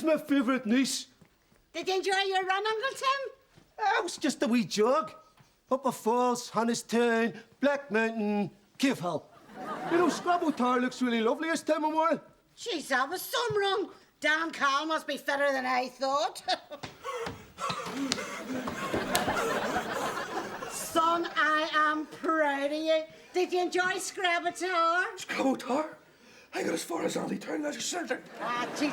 is my favourite niece. Did you enjoy your run, Uncle Tim? It was just a wee jog. Up a falls, Hannistown, Black Mountain, Cave Hill. You know, Scrabble Tower looks really lovely this time of morning. Jeez, that was some run. Dan Cal must be fitter than I thought. Son, I am proud of you. Did you enjoy Scrabble Tower? Scrabble Tower? I got as far as Early Town Leisure Centre. Ah, jeez,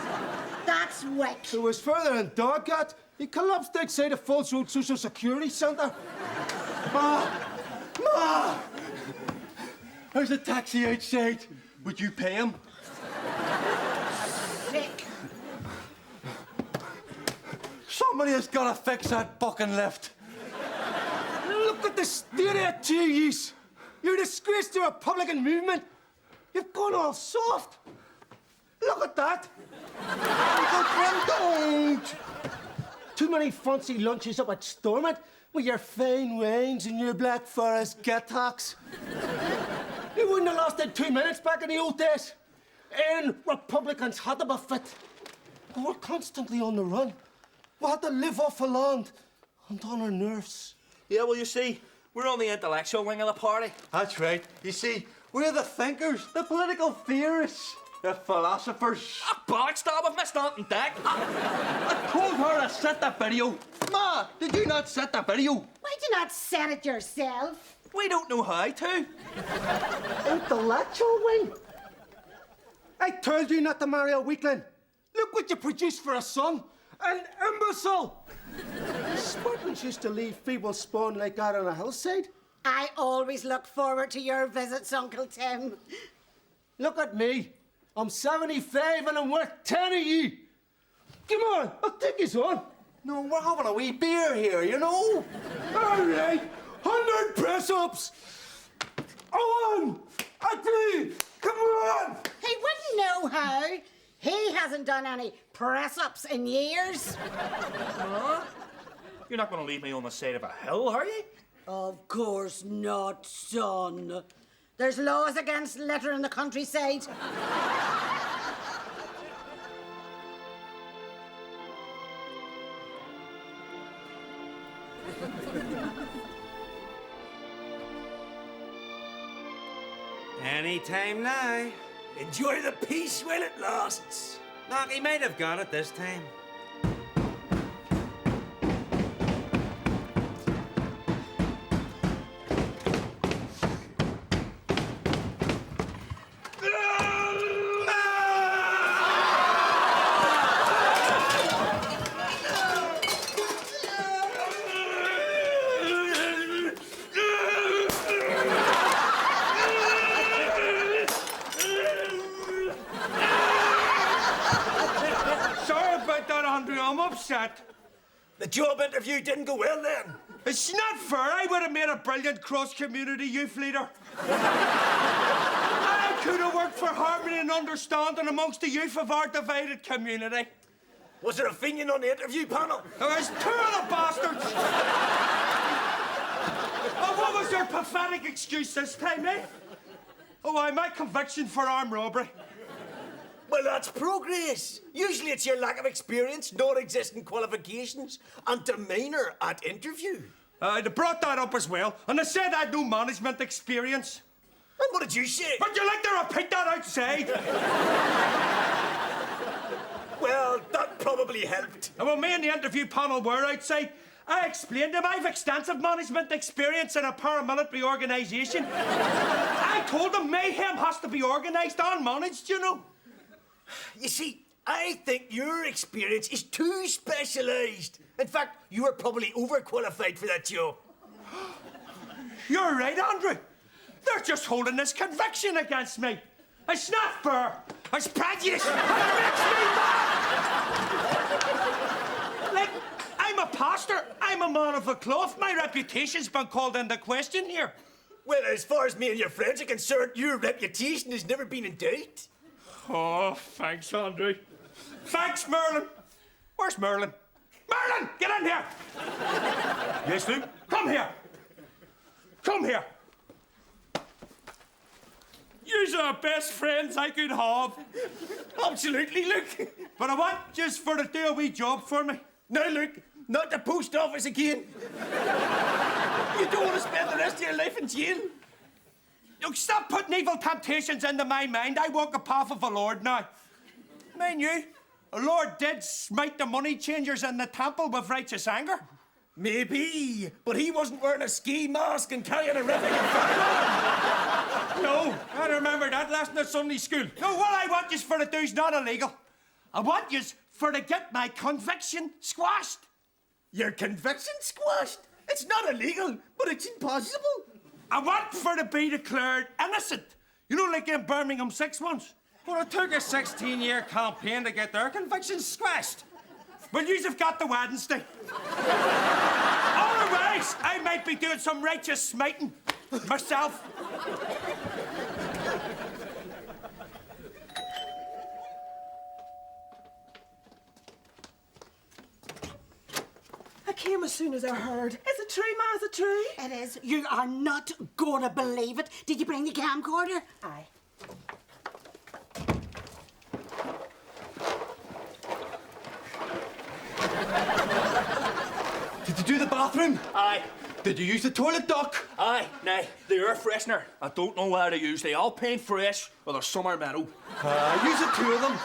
that's wick. It was further than Dogcat. He collapsed outside the Falls Road Social Security Centre. Ma! There's a taxi outside. Would you pay him? Sick. Somebody has got to fix that bucking lift. Look at the state of you, yous. You're a disgrace to the Republican movement. You've gone all soft. Look at that. Don't. Too many fancy lunches up at Stormont with your fine wines and your Black Forest get-talks. You wouldn't have lasted 2 minutes back in the old days. And Republicans had to be fit. We were constantly on the run. We had to live off the land and on our nerves. Yeah, well, you see, we're on the intellectual wing of the party. That's right. You see, we're the thinkers, the political theorists, the philosophers. Bollocks, stop, I've missed nothing, Dick. I told her to set the video. Ma, did you not set the video? Why'd you not set it yourself? We don't know how to. Intellectual wing? I told you not to marry a weakling. Look what you produced for a son. An imbecile. Spartans used to leave feeble spawn like that on a hillside. I always look forward to your visits, Uncle Tim. Look at me. I'm 75 and I'm worth 10 of you. Come on, I'll take you on. No, we're having a wee beer here, you know. All right, 100 press-ups. On, a two, come on. He wouldn't know how. He hasn't done any press-ups in years. Huh? You're not going to leave me on the side of a hill, are you? Of course not, son. There's laws against litter in the countryside. Any time now. Enjoy the peace while it lasts. Knock, he might have got it this time. I'm upset. The job interview didn't go well then. It's not fair. I would have made a brilliant cross-community youth leader. I could have worked for harmony and understanding amongst the youth of our divided community. Was there a opinion on the interview panel? There was 2 of the bastards. Oh, what was their pathetic excuse this time, eh? Oh, my conviction for armed robbery. Well, that's progress. Usually it's your lack of experience, non-existent qualifications, and demeanour at interview. They brought that up as well, and they said I had no management experience. And what did you say? Would you like to repeat that outside? Well, that probably helped. And when me and the interview panel were outside, I explained to them I've extensive management experience in a paramilitary organisation. I told them mayhem has to be organised and managed, you know. You see, I think your experience is too specialised. In fact, you are probably overqualified for that job. You're right, Andrew. They're just holding this conviction against me. It's not fair. It's prejudice. And it makes me mad. Like, I'm a pastor. I'm a man of the cloth. My reputation's been called into question here. Well, as far as me and your friends are concerned, your reputation has never been in doubt. Oh, thanks, Andrew. Thanks, Merlin. Where's Merlin? Merlin, get in here. Yes, Luke? Come here. Come here. Yous are the best friends I could have. Absolutely, Luke. But I want just for to do a wee job for me. No, Luke, not the post office again. You don't want to spend the rest of your life in jail. Look, stop putting evil temptations into my mind. I walk the path of the Lord now. Mind you, the Lord did smite the money changers in the temple with righteous anger. Maybe, but he wasn't wearing a ski mask and carrying a ripping firearm. No, I remember that lesson at Sunday school. No, what I want is for to do's not illegal. I want is for to get my conviction squashed. Your conviction squashed? It's not illegal, but it's impossible. I want for to be declared innocent. You know, like in Birmingham 6 months. Well, it took a 16-year campaign to get their convictions squashed. Well, yous have got the Wednesday. Otherwise, I might be doing some righteous smiting myself. I came as soon as I heard. Is it true, Ma? Is it true? It is. You are not gonna believe it. Did you bring the camcorder? Aye. Did you do the bathroom? Aye. Did you use the toilet duck? Aye, nay, the air freshener. I don't know how to use. They all paint fresh or they're summer metal. Use the two of them.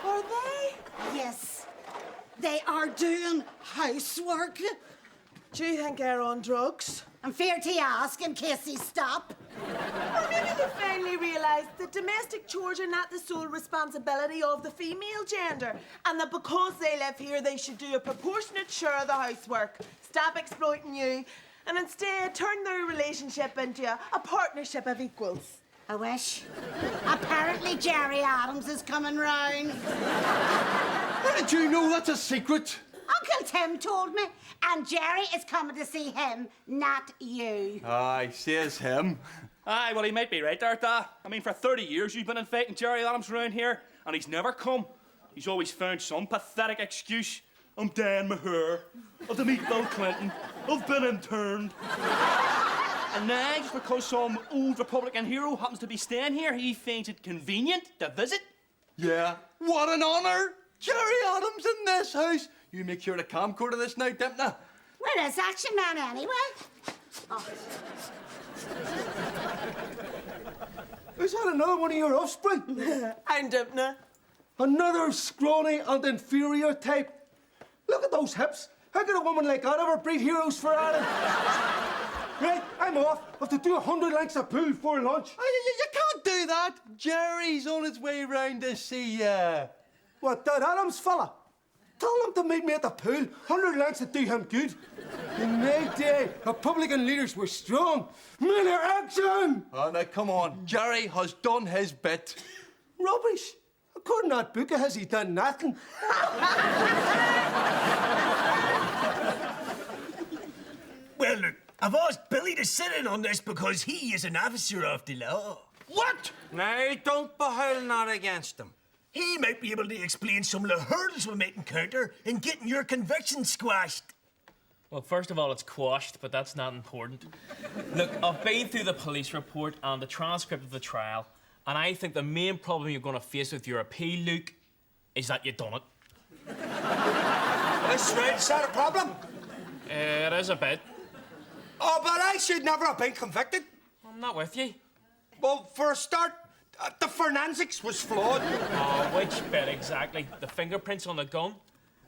Are they? Yes. They are doing housework. Do you think they're on drugs? I'm feared to ask in case they stop. Or maybe they finally realised that domestic chores are not the sole responsibility of the female gender, and that because they live here, they should do a proportionate share of the housework, stop exploiting you, and instead turn their relationship into a partnership of equals. I wish. Apparently Jerry Adams is coming round. How did you know that's a secret? Uncle Tim told me, and Jerry is coming to see him, not you. Aye, says him. Aye, well, he might be right there, Da. I mean, for 30 years you've been inviting Jerry Adams around here, and he's never come. He's always found some pathetic excuse. I'm Dan Maher, of the meet Bill Clinton, I've been interned. And now, just because some old Republican hero happens to be staying here, he finds it convenient to visit. Yeah, what an honour. Jerry Adams in this house. You make sure to camcorder this now, Dimpna. Where is Action Man anyway? Oh. Is that another one of your offspring? I'm Dibna. Another scrawny and inferior type. Look at those hips. How could a woman like that ever breed heroes for Adam? Right, I'm off. I have to do 100 lengths of pool before lunch. You can't do that. Jerry's on his way round to see what, that Adams fella? Tell him to meet me at the pool. 100 lengths would do him good. In my day, Republican leaders were strong. Miller action! Oh, now, come on. Jerry has done his bit. Rubbish. According to that book, has he done nothing? Well, look, I've asked Billy to sit in on this because he is an officer of the law. What? Now, don't behowl that against him. He might be able to explain some of the hurdles we might encounter in getting your conviction squashed. Well, first of all, it's quashed, but that's not important. Look, I've been through the police report and the transcript of the trial, and I think the main problem you're going to face with your appeal, Luke, is that you've done it. That's right, is that a problem? It is a bit. Oh, but I should never have been convicted. I'm not with you. Well, for a start, the forensics was flawed. Oh, which bit exactly? The fingerprints on the gun?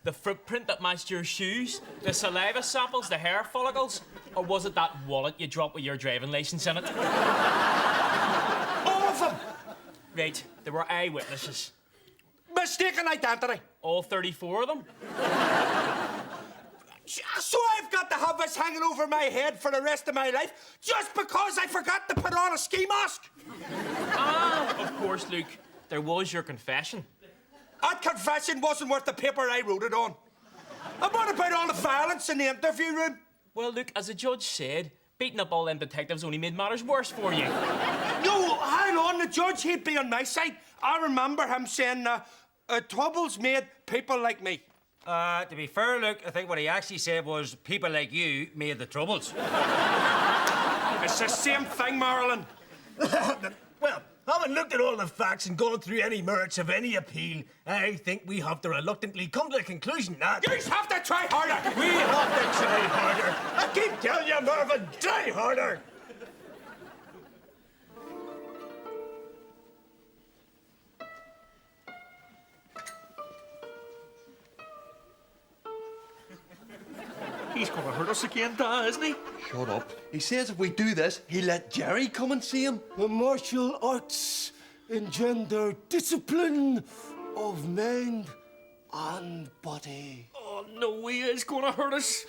The footprint that matched your shoes? The saliva samples? The hair follicles? Or was it that wallet you dropped with your driving licence in it? All of them. Right, there were eyewitnesses. Mistaken identity. All 34 of them? So I've got to have this hanging over my head for the rest of my life just because I forgot to put on a ski mask? Ah, of course, Luke. There was your confession. That confession wasn't worth the paper I wrote it on. And what about all the violence in the interview room? Well, Luke, as the judge said, beating up all them detectives only made matters worse for you. No, hang on, the judge, he'd be on my side. I remember him saying, troubles made people like me. To be fair, Luke, I think what he actually said was people like you made the troubles. It's the same thing, Marilyn. Well, having looked at all the facts and gone through any merits of any appeal, I think we have to reluctantly come to the conclusion that... You have to try harder! We have to try harder. I keep telling you, Mervyn, try harder. He's gonna hurt us again, Da, isn't he? Shut up. He says if we do this, he'll let Jerry come and see him. The martial arts engender discipline of mind and body. Oh, no, he is gonna hurt us.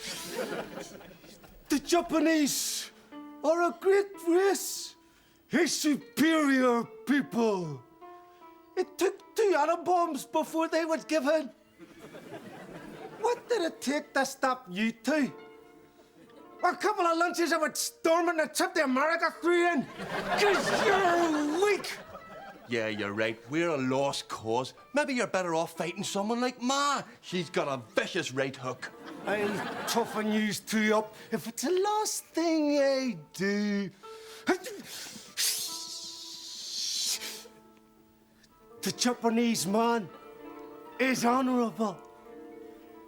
The Japanese are a great race, a superior people. It took 2 atom bombs before they was given. What did it take to stop you two? A couple of lunches of it storming the trip to America threw in? 'Cause you're weak. Yeah, you're right. We're a lost cause. Maybe you're better off fighting someone like Ma. She's got a vicious right hook. I'll toughen you two up if it's the last thing I do. The Japanese man is honorable.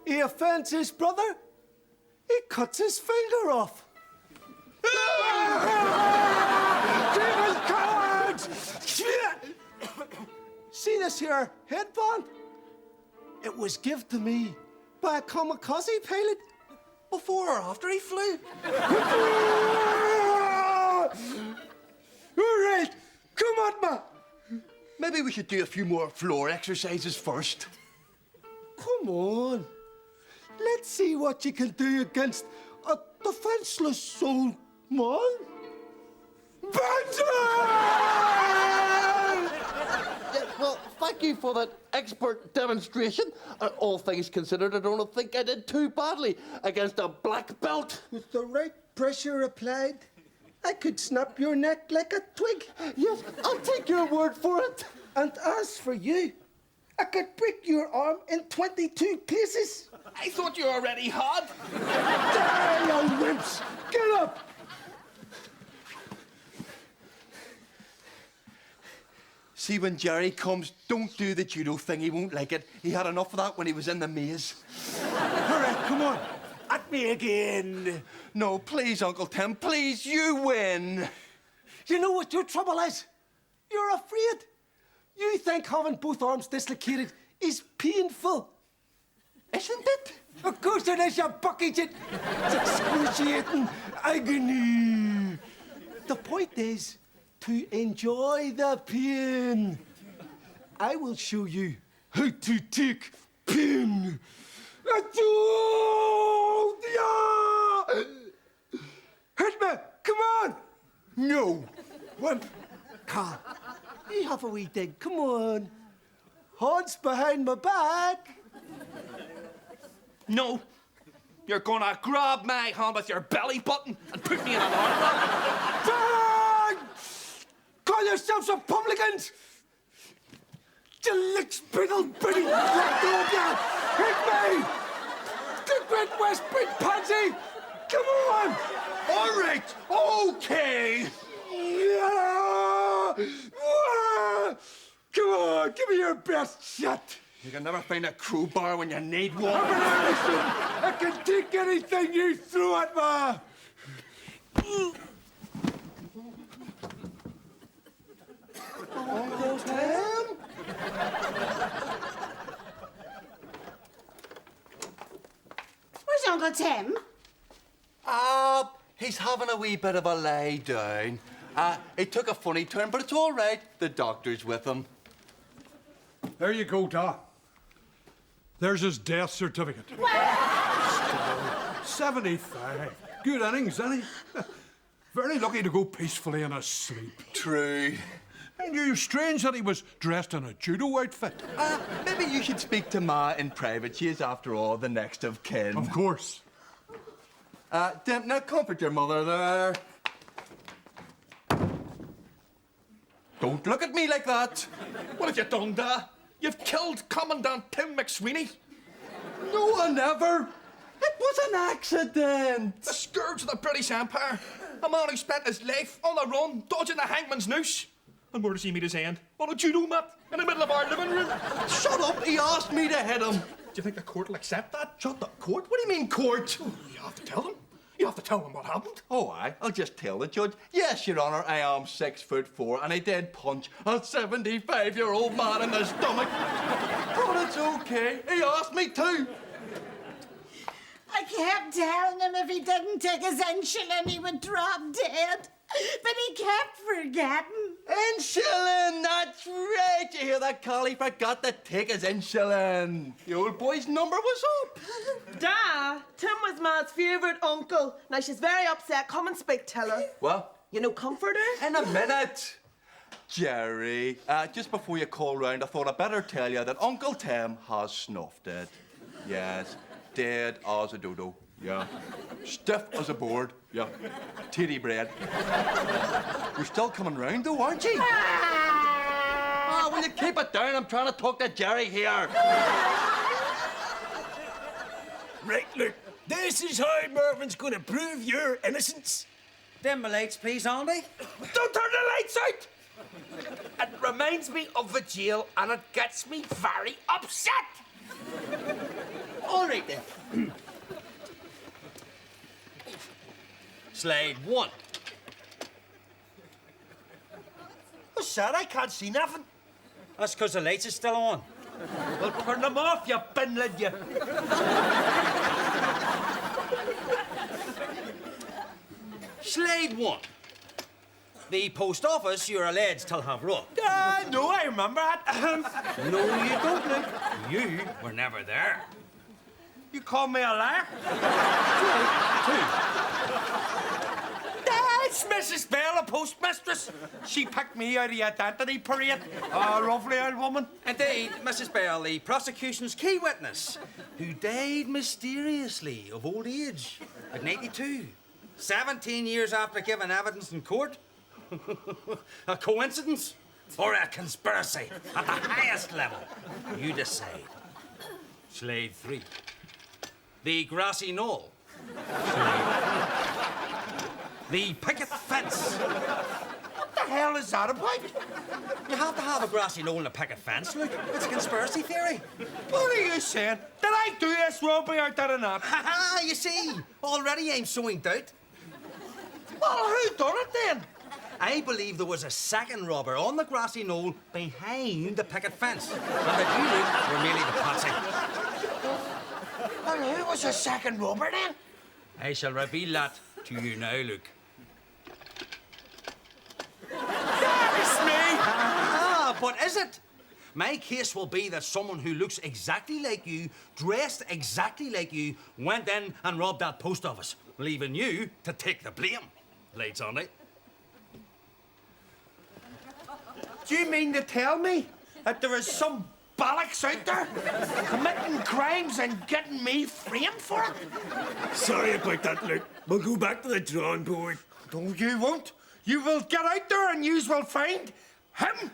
He offends his brother, he cuts his finger off. Demon cowards! See this here headband? It was given to me by a kamikaze pilot before or after he flew. All right, come on, ma. Maybe we should do a few more floor exercises first. Come on. Let's see what you can do against a defenseless soul, man. Banter! Yeah, well, thank you for that expert demonstration. All things considered, I don't think I did too badly against a black belt. With the right pressure applied, I could snap your neck like a twig. Yes, I'll take your word for it. And as for you, I could break your arm in 22 pieces. I thought you already had. Die, you wimps! Get up! See, when Jerry comes, don't do the judo thing. He won't like it. He had enough of that when he was in the maze. All right, come on. At me again. No, please, Uncle Tim, please, you win. You know what your trouble is? You're afraid. You think having both arms dislocated is painful. Isn't it? Of course it is, you bucket. It's excruciating agony. The point is to enjoy the pain. I will show you how to take pain. Hit me! Come on! No. Wimp, Carl, you have a wee dig. Come on. Hands behind my back. No. You're gonna grab my hand with your belly button and put me in an arm. Bang! Call yourselves Republicans! You lick-spittled bitty black. Hit me! The Great West Big Pansy! Come on! All right, okay. Yeah! Come on, give me your best shot. You can never find a crowbar when you need one. I'm an Anderson. I can take anything you throw at me. Uncle Tim? Where's Uncle Tim? He's having a wee bit of a lie down. It took a funny turn, but it's all right. The doctor's with him. There you go, Da. There's his death certificate. 75. Good innings, ain't he? Very lucky to go peacefully in his sleep. True. And you strange that he was dressed in a judo outfit. Maybe you should speak to Ma in private. She is, after all, the next of kin. Of course. Tim, now comfort your mother there. Don't look at me like that. What have you done, Da? You've killed Commandant Tim McSweeney. No, I never. It was an accident. The scourge of the British Empire. A man who spent his life on the run, dodging the hangman's noose. And where does he meet his end? On a judo mat, in the middle of our living room. Shut up, he asked me to hit him. Do you think the court will accept that? Shut the court? What do you mean court? You have to tell them. You have to tell them what happened. Oh, I'll just tell the judge. Yes, Your Honour, I am 6'4" and I did punch a 75-year-old man in the stomach. But it's okay. He asked me to. I kept telling him if he didn't take his insulin, he would drop dead. But he kept forgetting. Insulin, that's right. You hear that, Collie? Forgot to take his insulin. The old boy's number was up. Da, Tim was Ma's favourite uncle. Now she's very upset. Come and speak, tell her. What? You know, comfort her. In a minute. Jerry, just before you call round, I thought I'd better tell you that Uncle Tim has snuffed it. Yes, dead as a dodo. Yeah. Stiff as a board. Yeah. Titty bread. You're still coming round though, aren't you? Ah, will you keep it down? I'm trying to talk to Jerry here. Right, look, this is how Mervin's going to prove your innocence. Dim the lights, please, Andy. Don't turn the lights out! It reminds me of the jail and it gets me very upset. All right, then. Slide 1. What's that? I can't see nothing. That's because the lights are still on. Well, turn them off, you bin lid, you. Slide 1. The post office you're alleged to have robbed. No, I remember that. No, you don't, Luke. You were never there. You call me a liar? That's Mrs. Bell, a postmistress. She picked me out of the identity parade. Oh, lovely old woman. Indeed, Mrs. Bell, the prosecution's key witness, who died mysteriously of old age at 92, 17 years after giving evidence in court. A coincidence or a conspiracy at the highest level? You decide. Slide 3. The grassy knoll. Slide 4. The picket fence. What the hell is that about? You have to have a grassy knoll and a picket fence, Luke. It's a conspiracy theory. What are you saying? Did I do this robbery or did I not? Ha ha, you see, already I'm sowing doubt. Well, who done it then? I believe there was a second robber on the grassy knoll behind the picket fence. And that you, Luke, were merely the patsy. Well, who was the second robber then? I shall reveal that to you now, Luke. It's me! Ah, but is it? My case will be that someone who looks exactly like you, dressed exactly like you, went in and robbed that post office, leaving you to take the blame. Lights on it. Do you mean to tell me that there is some bollocks out there committing crimes and getting me framed for it? Sorry about that, Luke. We'll go back to the drawing board. No, you won't. You will get out there and you will find him.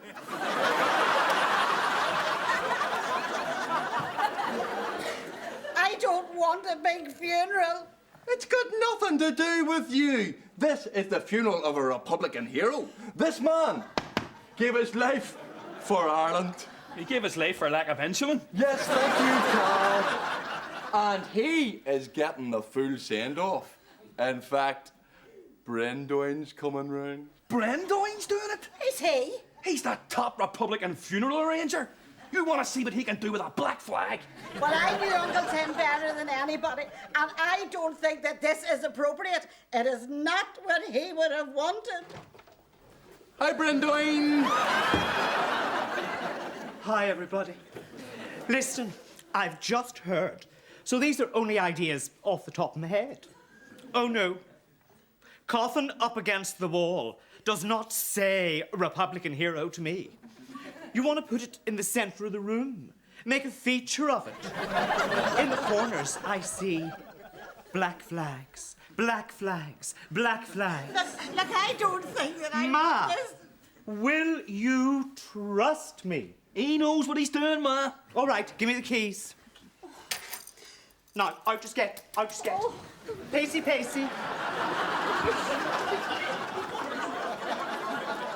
I don't want a big funeral. It's got nothing to do with you. This is the funeral of a Republican hero. This man gave his life for Ireland. He gave his life for lack of insulin. Yes, thank you, Carl. And he is getting the full send-off. In fact, Brendoin's coming round. Brendoin's doing it? Is he? He's the top Republican funeral arranger. You want to see what he can do with a black flag? Well, I knew Uncle Tim better than anybody, and I don't think that this is appropriate. It is not what he would have wanted. Hi, Brendoin. Hi, everybody. Listen, I've just heard. So these are only ideas off the top of my head. Oh, no. Coffin up against the wall does not say Republican hero to me. You want to put it in the center of the room. Make a feature of it. In the corners, I see black flags, black flags, black flags. Look, I don't think that I Ma, need this. will you trust me? He knows what he's doing, Ma. All right, give me the keys. Now, out you get. Pacey, pacey.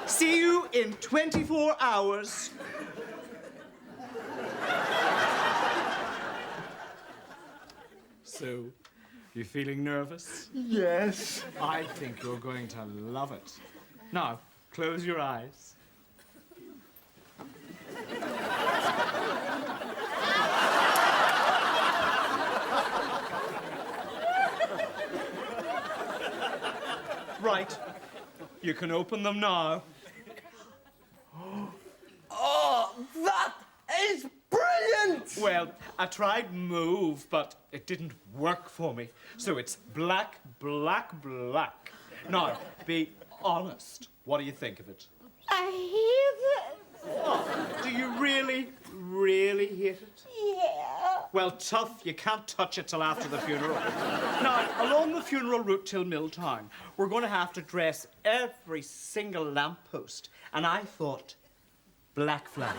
See you in 24 hours. So, you feeling nervous? Yes. I think you're going to love it. Now, close your eyes. Right. You can open them now. Oh, that is brilliant! Well, I tried move, but it didn't work for me. So it's black, black, black. Now, be honest. What do you think of it? I hate it. Oh, do you really, really hate it? Yeah. Well, tough. You can't touch it till after the funeral. Now, along the funeral route till Milltown, we're going to have to dress every single lamppost. And I thought, black flag.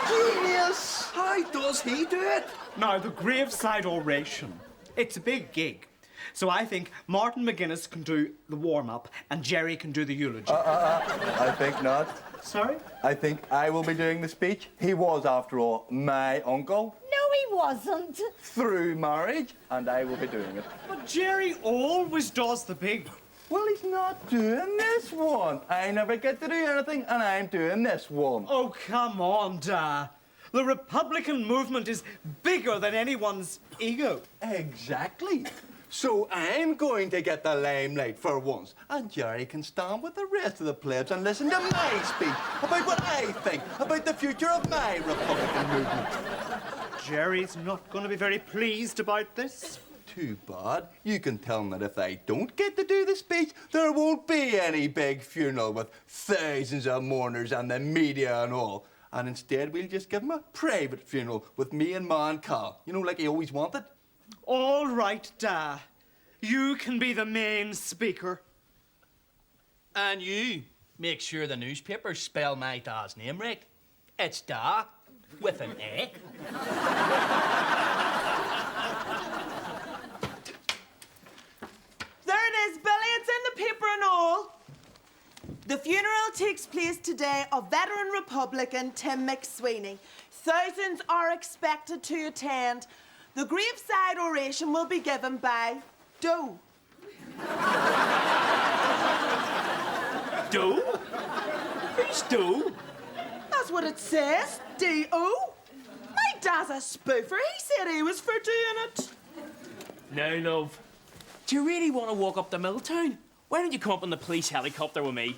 Genius! How does he do it? Now, the graveside oration. It's a big gig. So I think Martin McGuinness can do the warm-up and Jerry can do the eulogy. I think not. Sorry? I think I will be doing the speech. He was, after all, my uncle No, he wasn't. through marriage, and I will be doing it. But Jerry always does the big. Well, he's not doing this one. I never get to do anything, and I'm doing this one. Oh, come on, Da. The Republican movement is bigger than anyone's ego. Exactly. So I'm going to get the limelight for once, and Jerry can stand with the rest of the plebs and listen to my speech about what I think about the future of my Republican movement. Jerry's not going to be very pleased about this. Too bad. You can tell him that if I don't get to do the speech, there won't be any big funeral with thousands of mourners and the media and all. And instead, we'll just give him a private funeral with me and Ma and Cal. You know, like he always wanted. All right, Da. You can be the main speaker. And you make sure the newspapers spell my dad's name right. It's Da with an A. There it is, Billy. It's in the paper and all. The funeral takes place today of veteran Republican Tim McSweeney. Thousands are expected to attend. The graveside oration will be given by Doe. Doe? Who's Doe? That's what it says, D-O. My dad's a spoofer. He said he was for doing it. Now, love, do you really want to walk up to Milltown? Why don't you come up in the police helicopter with me?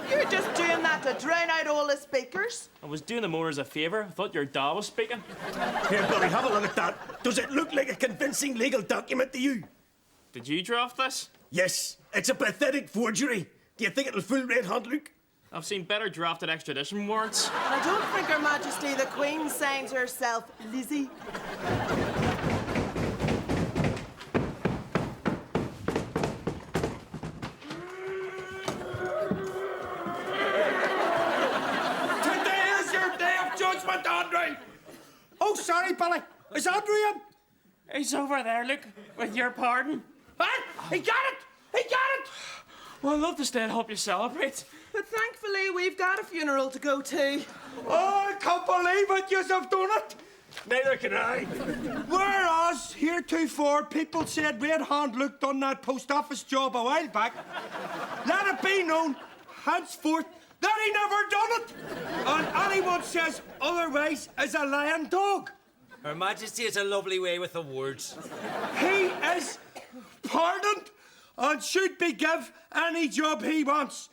You're just doing that to drown out all the speakers. I was doing the mourners a favour. I thought your dad was speaking. Here, Billy, have a look at that. Does it look like a convincing legal document to you? Did you draft this? Yes, it's a pathetic forgery. Do you think it'll fool Red Hunt, Luke? I've seen better drafted extradition warrants. I don't think Her Majesty the Queen signs herself Lizzie. Today is your day of judgment, Andre. Oh, sorry, Billy. Is Andrew in? He's over there, look, with your pardon. What? He got it! He got it! Well, I'd love to stay and help you celebrate. But thankfully, we've got a funeral to go to. Oh, I can't believe it. Yous have done it. Neither can I. Whereas heretofore people said Red Hand Luke done that post office job a while back, let it be known henceforth that he never done it. And anyone says otherwise is a lying dog. Her Majesty has a lovely way with the words. He is pardoned and should be give any job he wants.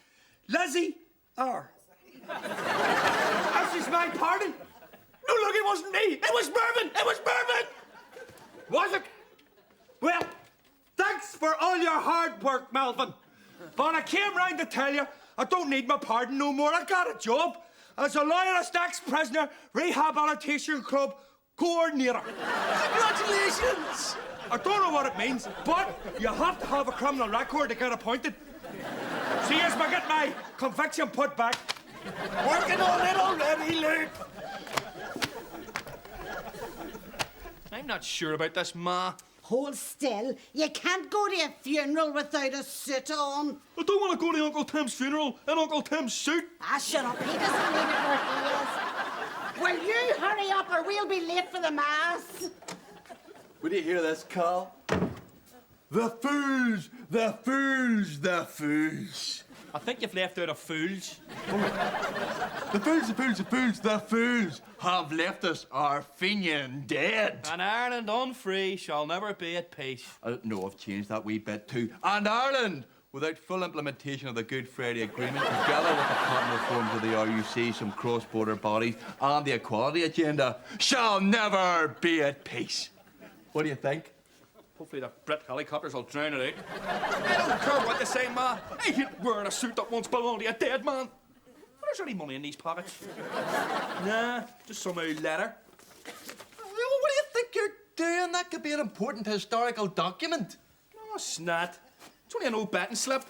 Lizzie R. This is my pardon. No, look, it wasn't me. It was Mervyn. It was Mervyn. Was it? Well, thanks for all your hard work, Melvin. But I came round to tell you I don't need my pardon no more. I got a job as a loyalist ex-prisoner rehabilitation club coordinator. Congratulations. I don't know what it means, but you have to have a criminal record to get appointed. See, as I get my conviction put back. Working on it already, Luke. I'm not sure about this, Ma. Hold still. You can't go to a funeral without a suit on. I don't want to go to Uncle Tim's funeral in Uncle Tim's suit. Ah, shut up. He doesn't need it where he is. Will you hurry up or we'll be late for the mass? Would you hear this, Carl? The fools, the fools, the fools. I think you've left out a fools. The fools, the fools, the fools, the fools have left us our Fenian dead. And Ireland unfree shall never be at peace. No, I've changed that wee bit too. And Ireland, without full implementation of the Good Friday Agreement, together with the cotton reforms of the RUC, some cross-border bodies, and the equality agenda, shall never be at peace. What do you think? Hopefully the Brit helicopters will drown it out. I don't care what you say, ma. I hate wearing a suit that once belonged to a dead man. But there's any money in these pockets. Nah, just some old letter. What do you think you're doing? That could be an important historical document. Oh, snot. It's only an old betting slip.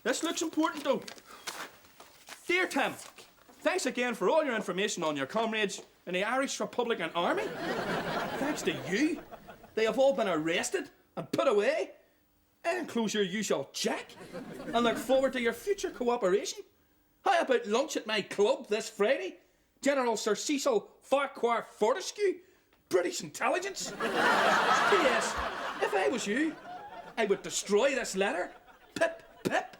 This looks important, though. Dear Tim, thanks again for all your information on your comrades in the Irish Republican Army. Thanks to you, they have all been arrested and put away. I enclose your usual check and look forward to your future cooperation. How about lunch at my club this Friday? General Sir Cecil Farquhar Fortescue, British intelligence. P.S. If I was you, I would destroy this letter. Pip, pip.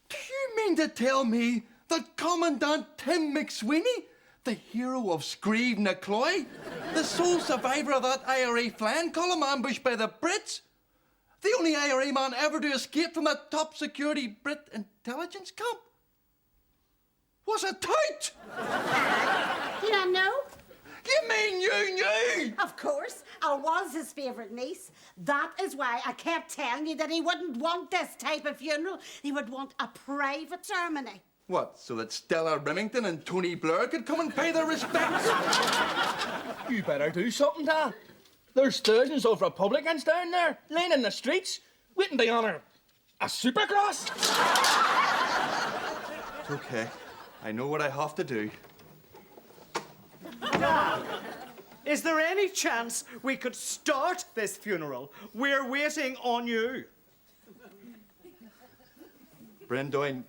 Do you mean to tell me that Commandant Tim McSweeney, the hero of Screeve na Cloy, the sole survivor of that IRA flying column ambushed by the Brits, the only IRA man ever to escape from that top security Brit intelligence camp, was a tout? You don't know? You mean you knew? Of course. I was his favourite niece. That is why I kept telling you that he wouldn't want this type of funeral. He would want a private ceremony. What, so that Stella Remington and Tony Blair could come and pay their respects? You better do something, Dad. There's thousands of Republicans down there, laying in the streets, waiting to honour a supercross. It's okay. I know what I have to do. Is there any chance we could start this funeral? We're waiting on you. Brendoin,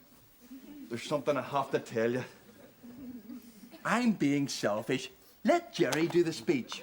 there's something I have to tell you. I'm being selfish. Let Jerry do the speech.